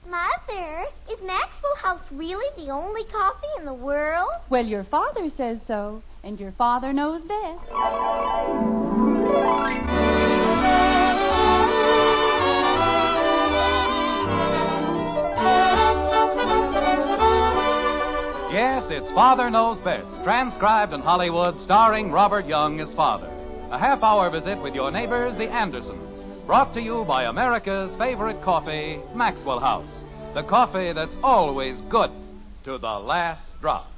Mother, is Maxwell House really the only coffee in the world? Well, your father says so, and your father knows best. Yes, it's Father Knows Best, transcribed in Hollywood, starring Robert Young as father. A half-hour visit with your neighbors, the Andersons, brought to you by America's favorite coffee, Maxwell House. The coffee that's always good to the last drop.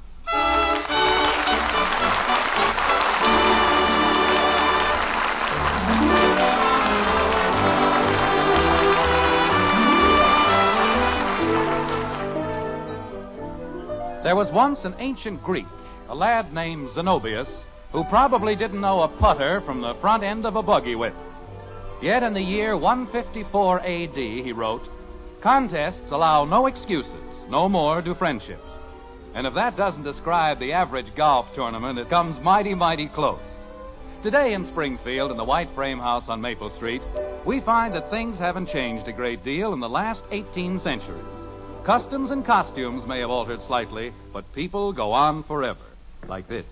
There was once an ancient Greek, a lad named Zenobius, who probably didn't know a putter from the front end of a buggy whip. Yet in the year 154 A.D., he wrote, "Contests allow no excuses, no more do friendships." And if that doesn't describe the average golf tournament, it comes mighty, mighty close. Today in Springfield, in the White Frame House on Maple Street, we find that things haven't changed a great deal in the last 18 centuries. Customs and costumes may have altered slightly, but people go on forever, like this.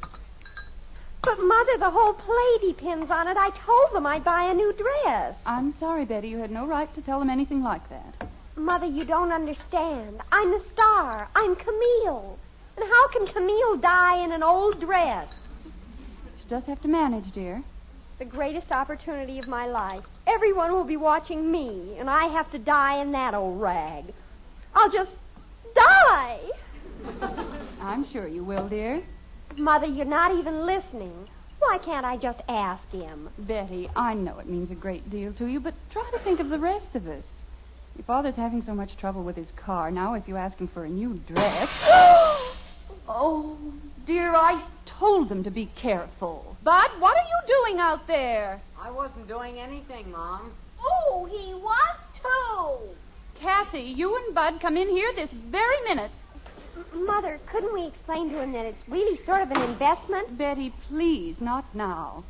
But, Mother, the whole play depends on it. I told them I'd buy a new dress. I'm sorry, Betty. You had no right to tell them anything like that. Mother, you don't understand. I'm the star. I'm Camille. And how can Camille die in an old dress? You just have to manage, dear. The greatest opportunity of my life. Everyone will be watching me, and I have to die in that old rag. I'll just die. I'm sure you will, dear. Mother, you're not even listening. Why can't I just ask him? Betty, I know it means a great deal to you, but try to think of the rest of us. Your father's having so much trouble with his car. Now, if you ask him for a new dress... Oh, dear, I told them to be careful. Bud, what are you doing out there? I wasn't doing anything, Mom. Oh, he was too. Kathy, you and Bud come in here this very minute. Mother, couldn't we explain to him that it's really sort of an investment? Betty, please, not now.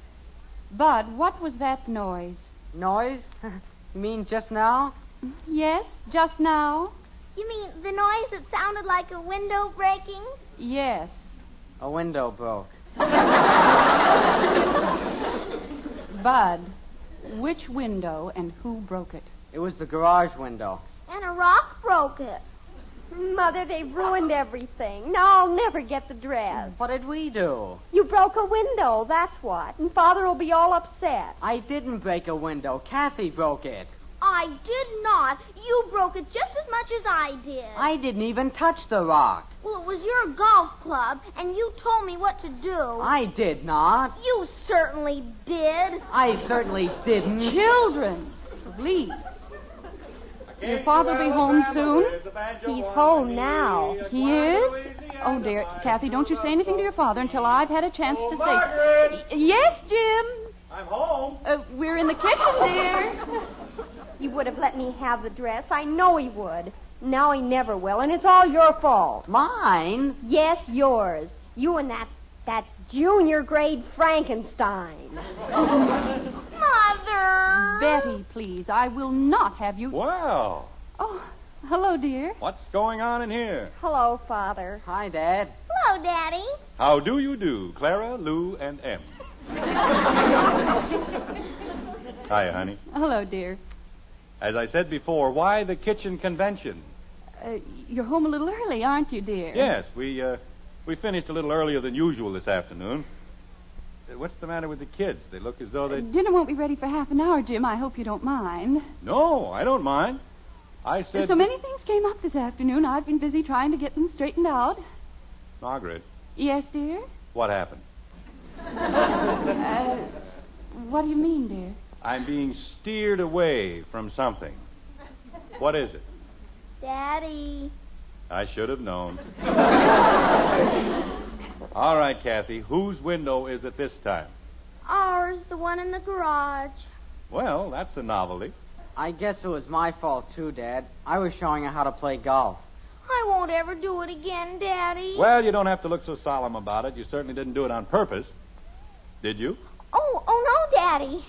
Bud, what was that noise? Noise? You mean just now? Yes, just now? You mean the noise that sounded like a window breaking? Yes. A window broke. Bud, which window and who broke it? It was the garage window. And a rock broke it. Mother, they've ruined everything. Now I'll never get the dress. What did we do? You broke a window, that's what. And Father will be all upset. I didn't break a window. Kathy broke it. I did not. You broke it just as much as I did. I didn't even touch the rock. Well, it was your golf club, and you told me what to do. I did not. You certainly did. I certainly didn't. Children, please. Will your father be home soon? He's home now. He is? Oh, dear. Kathy, don't you say anything to your father until I've had a chance to Margaret! say... Yes, Jim? I'm home. We're in the kitchen, dear. He would have let me have the dress. I know he would. Now he never will, and it's all your fault. Mine? Yes, yours. You and that junior grade Frankenstein. Mother! Betty, please. I will not have you... Well, Oh, hello, dear. what's going on in here? Hello, Father. Hi, Dad. Hello, Daddy. How do you do, Clara, Lou, and Em? Hi, honey. Hello, dear. As I said before, why the kitchen convention? You're home a little early, aren't you, dear? Yes, we finished a little earlier than usual this afternoon. What's the matter with the kids? They look as though they... Dinner won't be ready for half an hour, Jim. I hope you don't mind. No, I don't mind. I said... So many things came up this afternoon. I've been busy trying to get them straightened out. Margaret, Yes, dear? what happened? What do you mean, dear? I'm being steered away from something. What is it? Daddy. I should have known. All right, Kathy, whose window is it this time? Ours, the one in the garage. Well, that's a novelty. I guess it was my fault, too, Dad. I was showing her how to play golf. I won't ever do it again, Daddy. Well, you don't have to look so solemn about it. You certainly didn't do it on purpose. Did you? Oh, no, Daddy.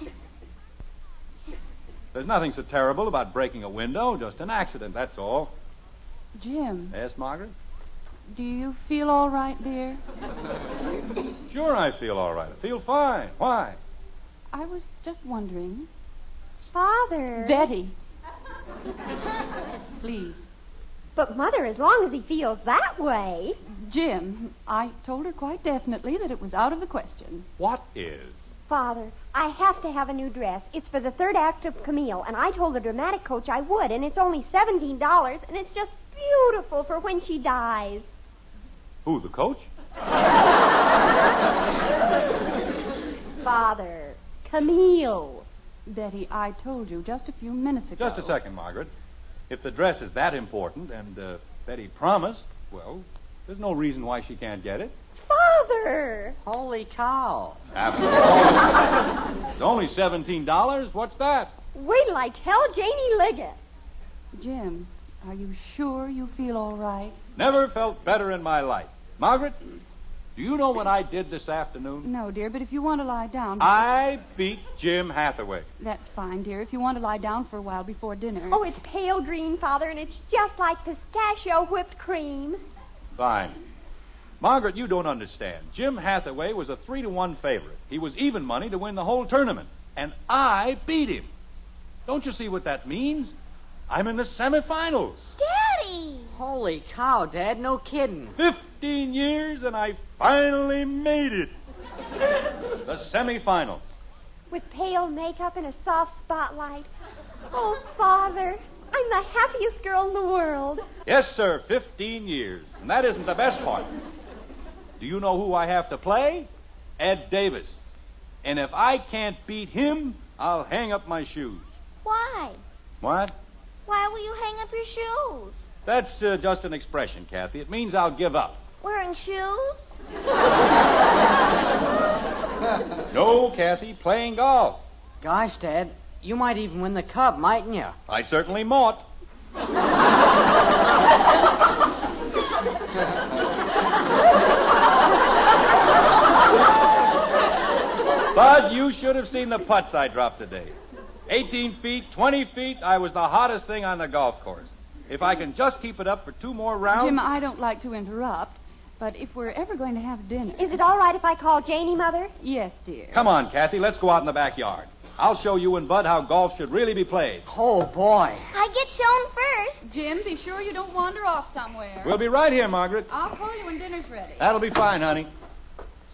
There's nothing so terrible about breaking a window. Just an accident, that's all. Jim, Yes, Margaret? do you feel all right, dear? Sure I feel all right. I feel fine. Why? I was just wondering. Father. Betty. Please. But, Mother, as long as he feels that way. Jim, I told her quite definitely that it was out of the question. What is? Father, I have to have a new dress. It's for the third act of Camille, and I told the dramatic coach I would, and it's only $17, and it's just beautiful for when she dies. Who, the coach? Father, Camille. Betty, I told you just a few minutes ago. Just a second, Margaret. If the dress is that important and Betty promised, well, there's no reason why she can't get it. Father! Holy cow. After all, it's only $17. What's that? Wait till I tell Janie Liggett. Jim, are you sure you feel all right? Never felt better in my life. Margaret, do you know what I did this afternoon? No, dear, but if you want to lie down... I beat Jim Hathaway. That's fine, dear, if you want to lie down for a while before dinner. Oh, it's pale green, Father, and it's just like pistachio whipped cream. Fine. Margaret, you don't understand. Jim Hathaway was a 3-1 favorite. He was even money to win the whole tournament. And I beat him. Don't you see what that means? I'm in the semifinals. Daddy! Holy cow, Dad. No kidding. 15 years and I finally made it. The semifinals. With pale makeup and a soft spotlight. Oh, Father, I'm the happiest girl in the world. Yes, sir, 15 years. And that isn't the best part. Do you know who I have to play? Ed Davis. And if I can't beat him, I'll hang up my shoes. Why? What? Why will you hang up your shoes? That's just an expression, Kathy. It means I'll give up. Wearing shoes? No, Kathy, playing golf. Gosh, Dad, you might even win the cup, mightn't you? I certainly mought. Bud, you should have seen the putts I dropped today. 18 feet, 20 feet, I was the hottest thing on the golf course. If I can just keep it up for 2 more rounds... Jim, I don't like to interrupt, but if we're ever going to have dinner... Is it all right if I call Janie, Mother? Yes, dear. Come on, Kathy, let's go out in the backyard. I'll show you and Bud how golf should really be played. Oh, boy. I get shown first. Jim, be sure you don't wander off somewhere. We'll be right here, Margaret. I'll call you when dinner's ready. That'll be fine, honey.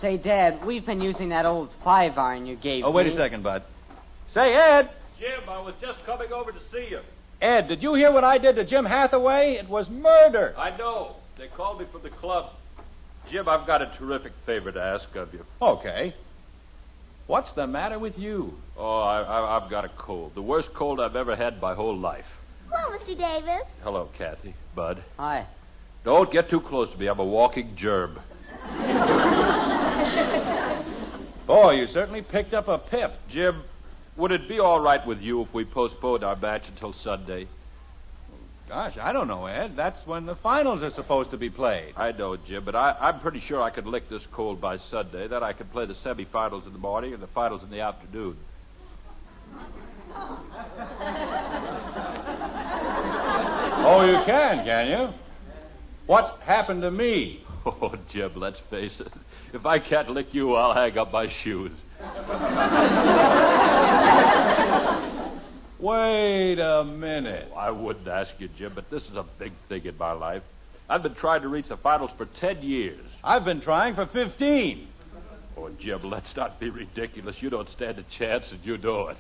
Say, Dad, we've been using that old 5-iron you gave me. Oh, wait a second, Bud. Say, Ed. Jim, I was just coming over to see you. Ed, did you hear what I did to Jim Hathaway? It was murder. I know. They called me from the club. Jim, I've got a terrific favor to ask of you. Okay. What's the matter with you? Oh, I've got a cold. The worst cold I've ever had my whole life. Hello, Mr. Davis. Hello, Kathy. Bud. Hi. Don't get too close to me. I'm a walking germ. Boy, you certainly picked up a pip. Jim, would it be all right with you if we postponed our match until Sunday? Gosh, I don't know, Ed. That's when the finals are supposed to be played. I know, Jim, but I'm pretty sure I could lick this cold by Sunday. Then I could play the semifinals in the morning and the finals in the afternoon. Oh, you can you? What happened to me? Oh, Jim, let's face it. If I can't lick you, I'll hang up my shoes. Wait a minute. I wouldn't ask you, Jim, but this is a big thing in my life. I've been trying to reach the finals for 10 years. I've been trying for 15. Oh, Jim, let's not be ridiculous. You don't stand a chance, and you know it.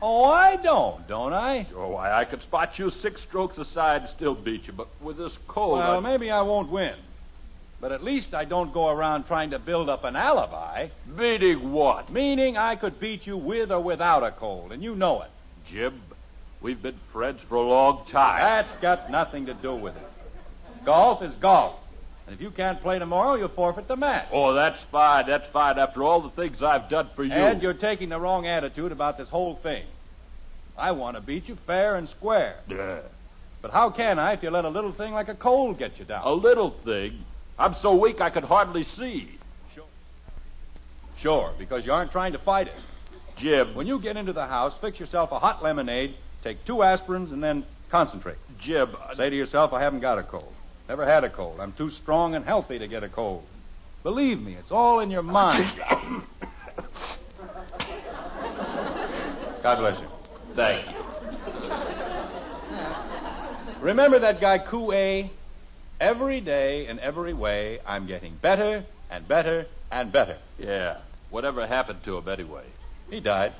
Oh, I don't I? Oh, why, I could spot you 6 strokes aside and still beat you, but with this cold... Well, maybe I won't win. But at least I don't go around trying to build up an alibi. Meaning what? Meaning I could beat you with or without a cold, and you know it. Jim, we've been friends for a long time. That's got nothing to do with it. Golf is golf. And if you can't play tomorrow, you'll forfeit the match. Oh, that's fine. That's fine. After all the things I've done for you. And you're taking the wrong attitude about this whole thing. I want to beat you fair and square. Yeah. But how can I if you let a little thing like a cold get you down? A little thing? I'm so weak I could hardly see. Sure, because you aren't trying to fight it. Jim. When you get into the house, fix yourself a hot lemonade, take 2 aspirins, and then Concentrate. Jim, Say to yourself, I haven't got a cold. Never had a cold. I'm too strong and healthy to get a cold. Believe me, it's all in your mind. God bless you. thank you. Remember that guy Koo-A? Every day in every way, I'm getting better and better and better. Yeah. Whatever happened to him anyway? He died.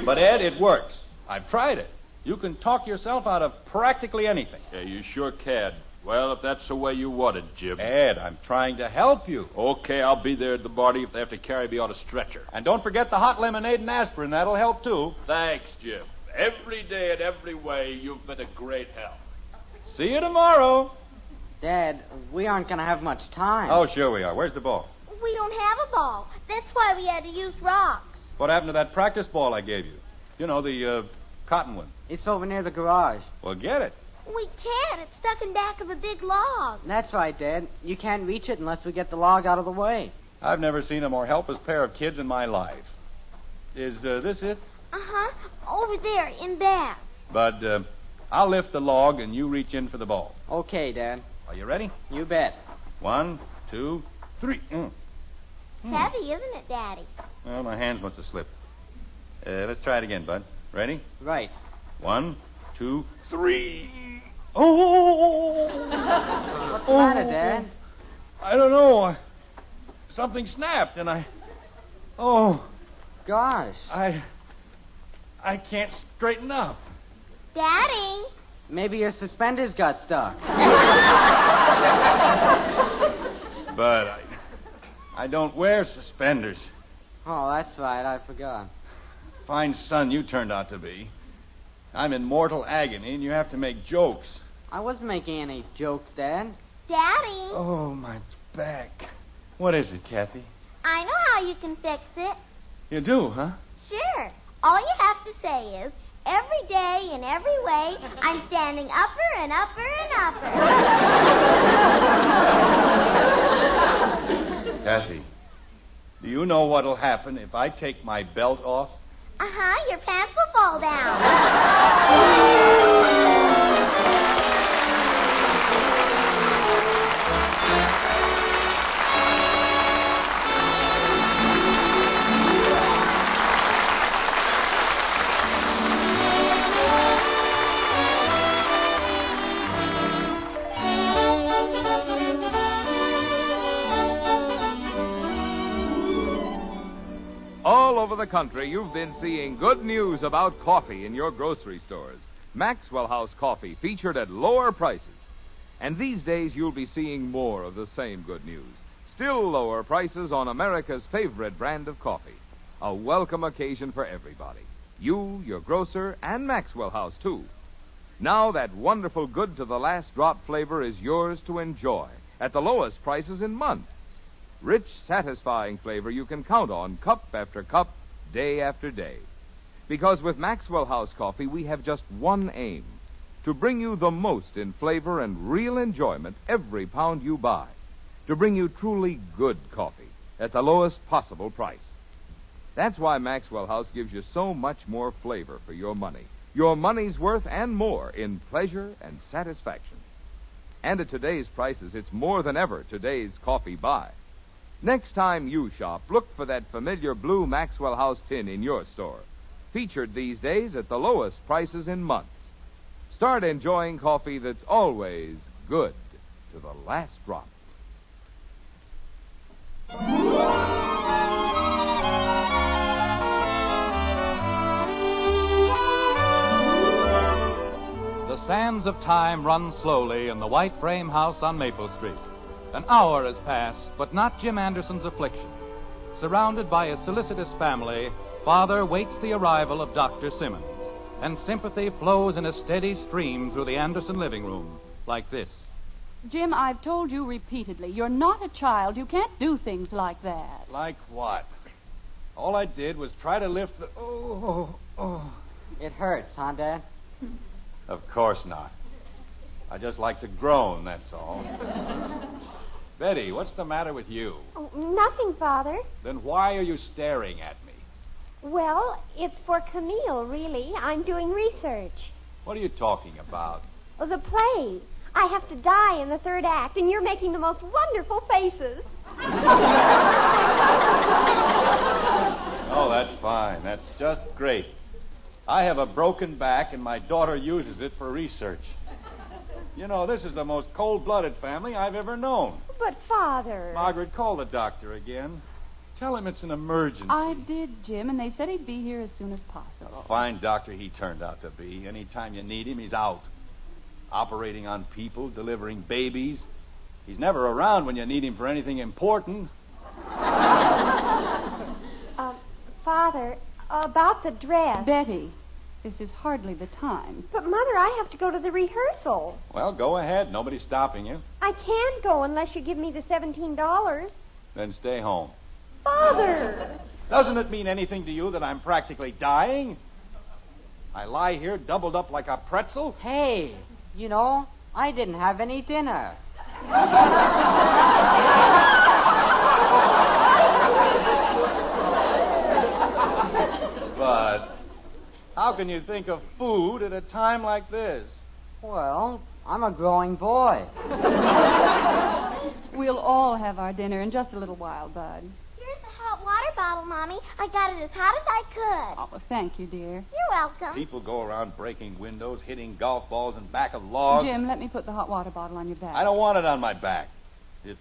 But, Ed, it works. I've tried it. You can talk yourself out of practically anything. Yeah, you sure can. Well, if that's the way you want it, Jim. Ed, I'm trying to help you. Okay, I'll be there in the morning if they have to carry me on a stretcher. And don't forget the hot lemonade and aspirin. That'll help, too. Thanks, Jim. Every day and every way, you've been a great help. See you tomorrow. Dad, we aren't going to have much time. Oh, sure we are. Where's the ball? We don't have a ball. That's why we had to use rocks. What happened to that practice ball I gave you? You know, the cotton one. It's over near the garage. Well, get it. We can't. It's stuck in back of a big log. That's right, Dad. You can't reach it unless we get the log out of the way. I've never seen a more helpless pair of kids in my life. Is this it? Uh-huh. Over there, in back. Bud, I'll lift the log and you reach in for the ball. Okay, Dad. Are you ready? You bet. 1, 2, 3. It's heavy, isn't it, Daddy? Well, my hands must have slipped. Let's try it again, Bud. Ready? Right. 1, 2, 3. Oh! What's the matter, Dad? I don't know. Something snapped, and I... Oh, Gosh. I can't straighten up. Daddy? Maybe your suspenders got stuck. But I don't wear suspenders. Oh, that's right. I forgot. Fine son you turned out to be. I'm in mortal agony, and you have to make jokes. I wasn't making any jokes, Dad. Daddy? Oh, my back. What is it, Kathy? I know how you can fix it. You do, huh? Sure. All you have to say is, every day in every way, I'm standing upper and upper and upper. Kathy, do you know what'll happen if I take my belt off? Uh-huh, your pants will fall down. All over the country, you've been seeing good news about coffee in your grocery stores. Maxwell House coffee featured at lower prices. And these days, you'll be seeing more of the same good news. Still lower prices on America's favorite brand of coffee. A welcome occasion for everybody. You, your grocer, and Maxwell House, too. Now that wonderful good to the last drop flavor is yours to enjoy at the lowest prices in months. Rich, satisfying flavor you can count on cup after cup, day after day. Because with Maxwell House coffee, we have just one aim: to bring you the most in flavor and real enjoyment every pound you buy. To bring you truly good coffee at the lowest possible price. That's why Maxwell House gives you so much more flavor for your money. Your money's worth and more in pleasure and satisfaction. And at today's prices, it's more than ever today's coffee buy. Next time you shop, look for that familiar blue Maxwell House tin in your store. Featured these days at the lowest prices in months. Start enjoying coffee that's always good to the last drop. The sands of time run slowly in the white frame house on Maple Street. An hour has passed, but not Jim Anderson's affliction. Surrounded by his solicitous family, Father waits the arrival of Dr. Simmons, and sympathy flows in a steady stream through the Anderson living room, like this. Jim, I've told you repeatedly, you're not a child. You can't do things like that. Like what? All I did was try to lift the... Oh. It hurts, huh, Dad? Of course not. I just like to groan, that's all. Betty, what's the matter with you? Oh, nothing, Father. Then why are you staring at me? Well, it's for Camille, really. I'm doing research. What are you talking about? Oh, the play. I have to die in the third act, and you're making the most wonderful faces. Oh, that's fine. That's just great. I have a broken back, and my daughter uses it for research. You know, this is the most cold-blooded family I've ever known. But, Father... Margaret, call the doctor again. Tell him it's an emergency. I did, Jim, and they said he'd be here as soon as possible. Fine doctor he turned out to be. Anytime you need him, he's out. Operating on people, delivering babies. He's never around when you need him for anything important. Father, about the dress. Betty, this is hardly the time. But, Mother, I have to go to the rehearsal. Well, go ahead. Nobody's stopping you. I can't go unless you give me the $17. Then stay home. Father! Doesn't it mean anything to you that I'm practically dying? I lie here doubled up like a pretzel? Hey, you know, I didn't have any dinner. But how can you think of food at a time like this? Well, I'm a growing boy. We'll all have our dinner in just a little while, Bud. Here's a hot water bottle, Mommy. I got it as hot as I could. Oh, well, thank you, dear. You're welcome. People go around breaking windows, hitting golf balls in back of logs. Jim, let me put the hot water bottle on your back. I don't want it on my back. It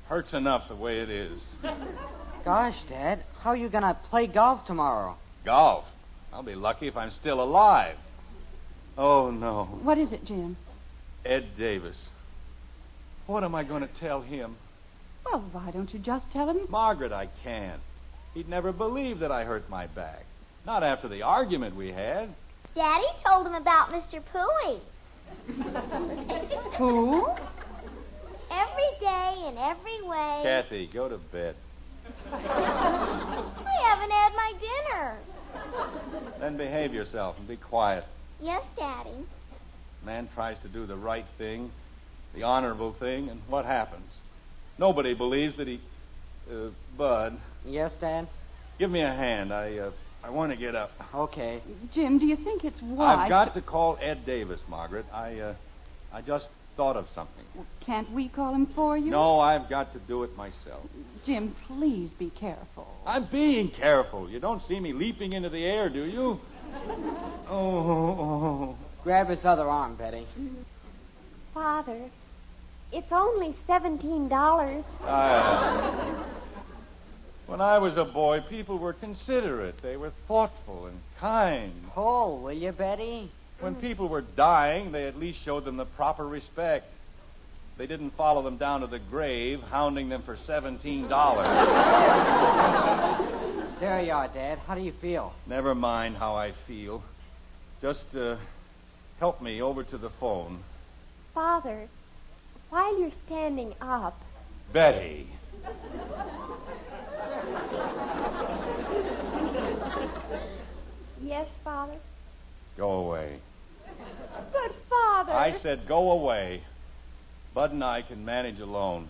hurts enough the way it is. Gosh, Dad, how are you going to play golf tomorrow? Golf? I'll be lucky if I'm still alive. Oh, no. What is it, Jim? Ed Davis. What am I going to tell him? Well, why don't you just tell him? Margaret, I can't. He'd never believe that I hurt my back. Not after the argument we had. Daddy told him about Mr. Pooey. Who? Every day in every way. Kathy, go to bed. I haven't had my dinner. Then behave yourself and be quiet. Yes, Daddy. Man tries to do the right thing, the honorable thing, and what happens? Nobody believes that he... Bud. Yes, Dad? Give me a hand. I want to get up. Okay. Jim, do you think it's wise? I've got to call Ed Davis, Margaret. I just thought of something. Can't we call him for you? No, I've got to do it myself. Jim, please be careful. I'm being careful. You don't see me leaping into the air, do you? Oh. Grab his other arm, Betty. Father, it's only $17. When I was a boy, people were considerate. They were thoughtful and kind. Pull, will you, Betty? When people were dying, they at least showed them the proper respect. They didn't follow them down to the grave, hounding them for $17. There you are, Dad. How do you feel? Never mind how I feel. Just help me over to the phone. Father, while you're standing up... Betty. Yes, Father? Go away. But, Father... I said go away. Bud and I can manage alone.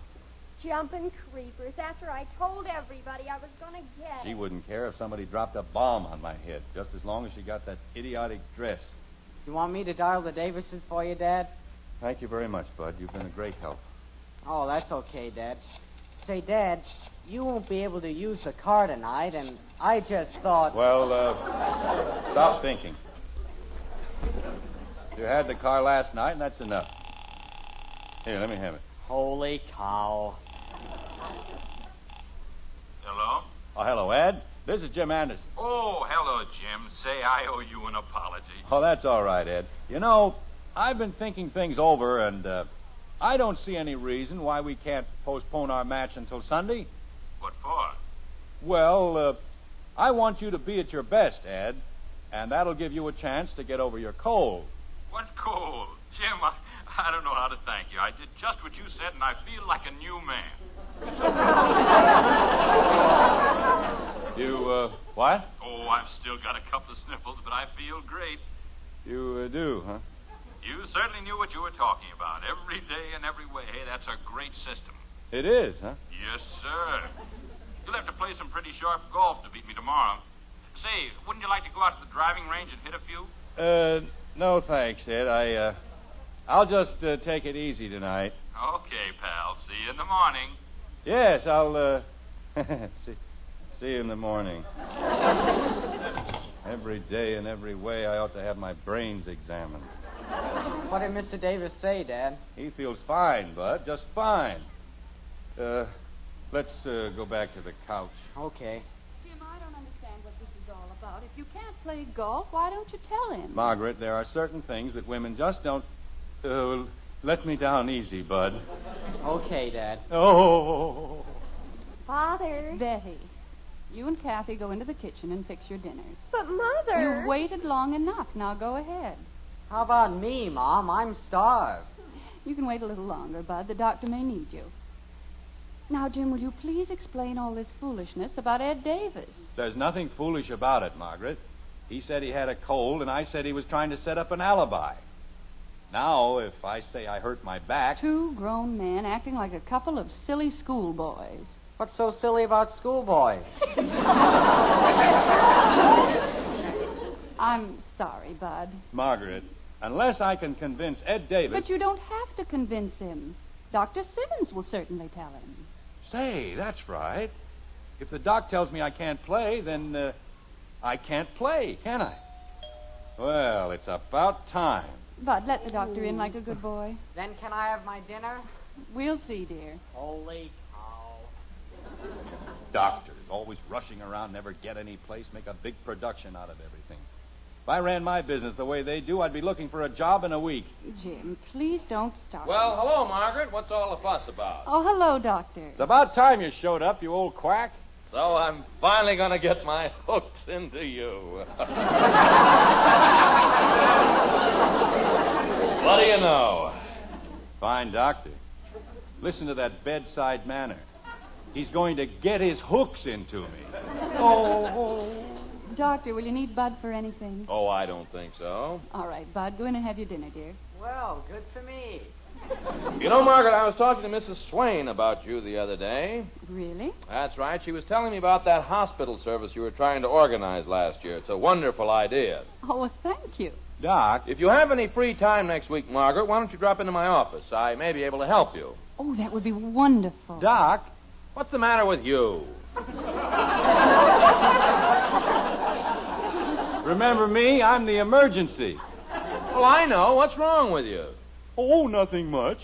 Jumping creepers. After I told everybody I was going to get She it. wouldn't care if somebody dropped a bomb on my head, just as long as she got that idiotic dress. You want me to dial the Davises for you, Dad? Thank you very much, Bud. You've been a great help. Oh, that's okay, Dad. Say, Dad, you won't be able to use the car tonight, and I just thought... Well, stop thinking. You had the car last night, and that's enough. Here, let me have it. Holy cow. Hello? Oh, hello, Ed. This is Jim Anderson. Oh, hello, Jim. Say I owe you an apology. Oh, that's all right, Ed. You know, I've been thinking things over, and I don't see any reason why we can't postpone our match until Sunday. What for? Well, I want you to be at your best, Ed, and that'll give you a chance to get over your cold. What cold? Jim, I don't know how to thank you. I did just what you said, and I feel like a new man. You, what? Oh, I've still got a couple of sniffles, but I feel great. You do, huh? You certainly knew what you were talking about. Every day and every way. Hey, that's a great system. It is, huh? Yes, sir. You'll have to play some pretty sharp golf to beat me tomorrow. Say, wouldn't you like to go out to the driving range and hit a few? No thanks, Ed. I'll just take it easy tonight. Okay, pal. See you in the morning. Yes, I'll see you in the morning. Every day in every way, I ought to have my brains examined. What did Mr. Davis say, Dad? He feels fine, Bud, just fine. Let's go back to the couch. Okay. Jim, I don't understand what this is all about. If you can't play golf, why don't you tell him? Margaret, there are certain things that women just don't... let me down easy, Bud. Okay, Dad. Oh. Father. Betty, you and Kathy go into the kitchen and fix your dinners. But, Mother. You've waited long enough. Now go ahead. How about me, Mom? I'm starved. You can wait a little longer, Bud. The doctor may need you. Now, Jim, will you please explain all this foolishness about Ed Davis? There's nothing foolish about it, Margaret. He said he had a cold, and I said he was trying to set up an alibi. Now, if I say I hurt my back... Two grown men acting like a couple of silly schoolboys. What's so silly about schoolboys? I'm sorry, Bud. Margaret, unless I can convince Ed Davis... But you don't have to convince him. Dr. Simmons will certainly tell him. Say, that's right. If the doc tells me I can't play, then I can't play, can I? Well, it's about time. Bud, let the doctor in like a good boy. Then can I have my dinner? We'll see, dear. Holy cow. Doctors, always rushing around, never get any place, make a big production out of everything. If I ran my business the way they do, I'd be looking for a job in a week. Jim, please don't start. Well, hello, Margaret. What's all the fuss about? Oh, hello, Doctor. It's about time you showed up, you old quack. So I'm finally going to get my hooks into you. What do you know? Fine doctor. Listen to that bedside manner. He's going to get his hooks into me. Oh. Doctor, will you need Bud for anything? Oh, I don't think so. All right, Bud, go in and have your dinner, dear. Well, good for me. You know, Margaret, I was talking to Mrs. Swain about you the other day. Really? That's right. She was telling me about that hospital service you were trying to organize last year. It's a wonderful idea. Oh, well, thank you. Doc. If you have any free time next week, Margaret, why don't you drop into my office? I may be able to help you. Oh, that would be wonderful. Doc. What's the matter with you? Remember me? I'm the emergency. Well, I know. What's wrong with you? Oh, nothing much.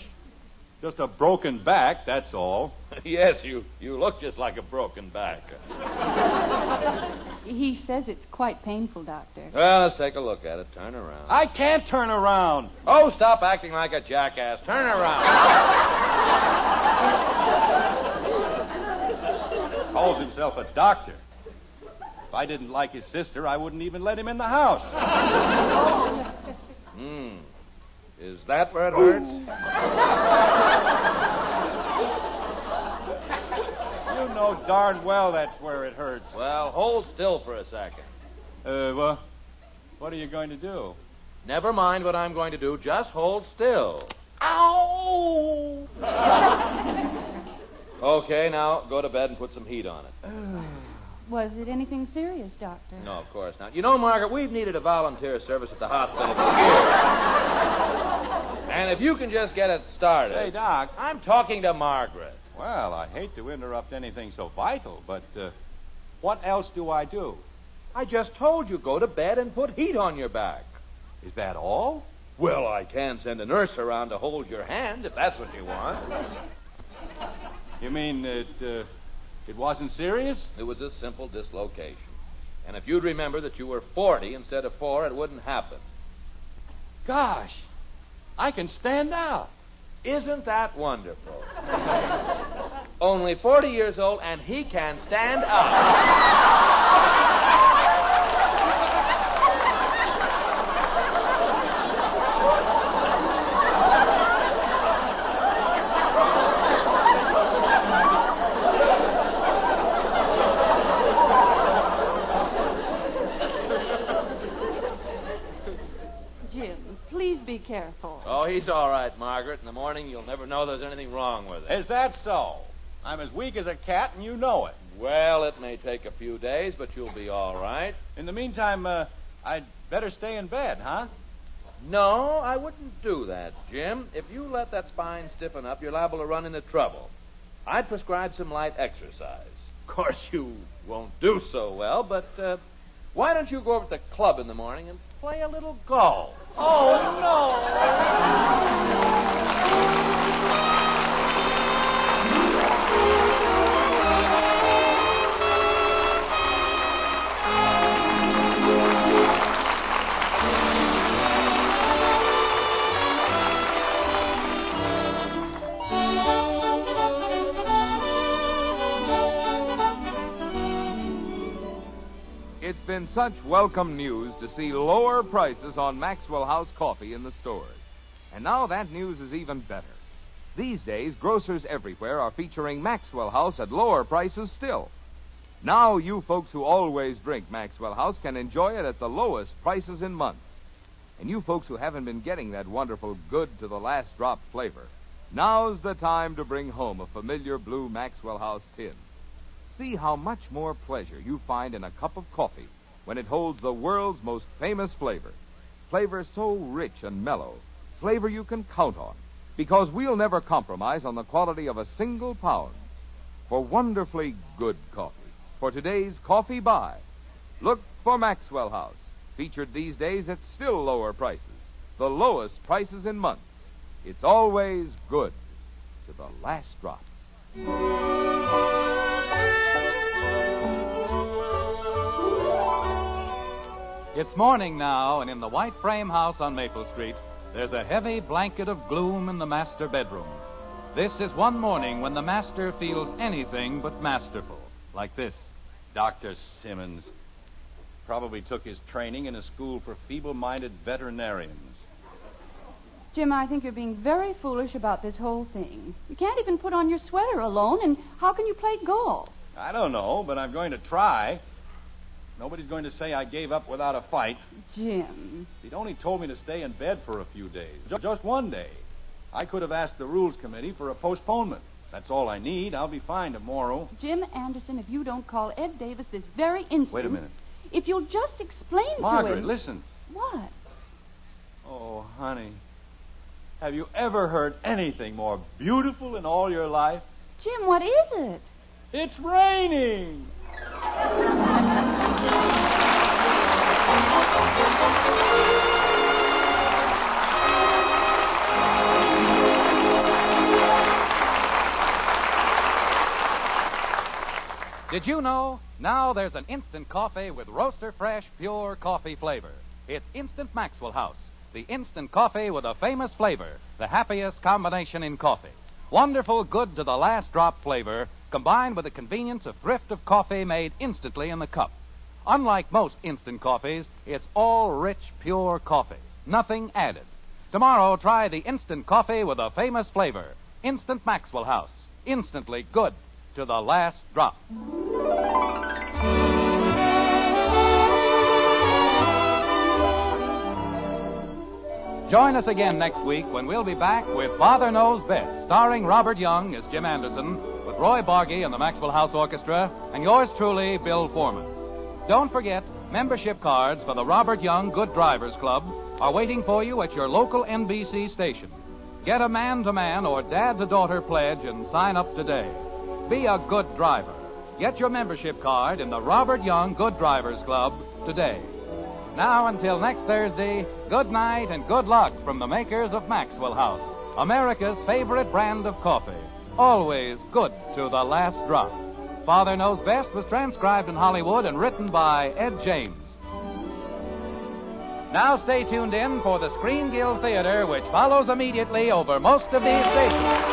Just a broken back, that's all. Yes, you look just like a broken back. He says it's quite painful, Doctor. Well, let's take a look at it. Turn around. I can't turn around. Oh, stop acting like a jackass. Turn around. Calls himself a doctor. If I didn't like his sister, I wouldn't even let him in the house. Is that where it hurts? You know darn well that's where it hurts. Well, hold still for a second. Well, what are you going to do? Never mind what I'm going to do. Just hold still. Ow! Okay, now go to bed and put some heat on it. Was it anything serious, Doctor? No, of course not. You know, Margaret, we've needed a volunteer service at the hospital for years. And if you can just get it started... Say, Doc. I'm talking to Margaret. Well, I hate to interrupt anything so vital, but what else do I do? I just told you, go to bed and put heat on your back. Is that all? Well, I can send a nurse around to hold your hand, if that's what you want. You mean it wasn't serious? It was a simple dislocation. And if you'd remember that you were 40 instead of 4, it wouldn't happen. Gosh, I can stand out. Isn't that wonderful? Only 40 years old, and he can stand up. Be careful. Oh, he's all right, Margaret. In the morning, you'll never know there's anything wrong with him. Is that so? I'm as weak as a cat, and you know it. Well, it may take a few days, but you'll be all right. In the meantime, I'd better stay in bed, huh? No, I wouldn't do that, Jim. If you let that spine stiffen up, you're liable to run into trouble. I'd prescribe some light exercise. Of course, you won't do so well, but why don't you go over to the club in the morning and play a little golf? Oh, no! It's been such welcome news to see lower prices on Maxwell House coffee in the stores. And now that news is even better. These days, grocers everywhere are featuring Maxwell House at lower prices still. Now you folks who always drink Maxwell House can enjoy it at the lowest prices in months. And you folks who haven't been getting that wonderful good to the last drop flavor, now's the time to bring home a familiar blue Maxwell House tin. See how much more pleasure you find in a cup of coffee when it holds the world's most famous flavor. Flavor so rich and mellow. Flavor you can count on. Because we'll never compromise on the quality of a single pound. For wonderfully good coffee. For today's coffee buy, look for Maxwell House. Featured these days at still lower prices. The lowest prices in months. It's always good to the last drop. It's morning now, and in the white frame house on Maple Street, there's a heavy blanket of gloom in the master bedroom. This is one morning when the master feels anything but masterful, like this. Dr. Simmons probably took his training in a school for feeble-minded veterinarians. Jim, I think you're being very foolish about this whole thing. You can't even put on your sweater alone, and how can you play golf? I don't know, but I'm going to try. Nobody's going to say I gave up without a fight. Jim. He'd only told me to stay in bed for a few days. Just one day. I could have asked the Rules Committee for a postponement. That's all I need. I'll be fine tomorrow. Jim Anderson, if you don't call Ed Davis this very instant... Wait a minute. If you'll just explain to him... Margaret, listen. What? Oh, honey. Have you ever heard anything more beautiful in all your life? Jim, what is it? It's raining! Did you know? Now there's an instant coffee with roaster fresh, pure coffee flavor. It's Instant Maxwell House, the instant coffee with a famous flavor, the happiest combination in coffee. Wonderful, good to the last drop flavor, combined with the convenience of thrift of coffee made instantly in the cup. Unlike most instant coffees, it's all rich, pure coffee. Nothing added. Tomorrow, try the instant coffee with a famous flavor. Instant Maxwell House. Instantly good to the last drop. Join us again next week when we'll be back with Father Knows Best, starring Robert Young as Jim Anderson, with Roy Bargy and the Maxwell House Orchestra, and yours truly, Bill Foreman. Don't forget, membership cards for the Robert Young Good Drivers Club are waiting for you at your local NBC station. Get a man-to-man or dad-to-daughter pledge and sign up today. Be a good driver. Get your membership card in the Robert Young Good Drivers Club today. Now, until next Thursday, good night and good luck from the makers of Maxwell House, America's favorite brand of coffee. Always good to the last drop. Father Knows Best was transcribed in Hollywood and written by Ed James. Now stay tuned in for the Screen Guild Theater, which follows immediately over most of these stations.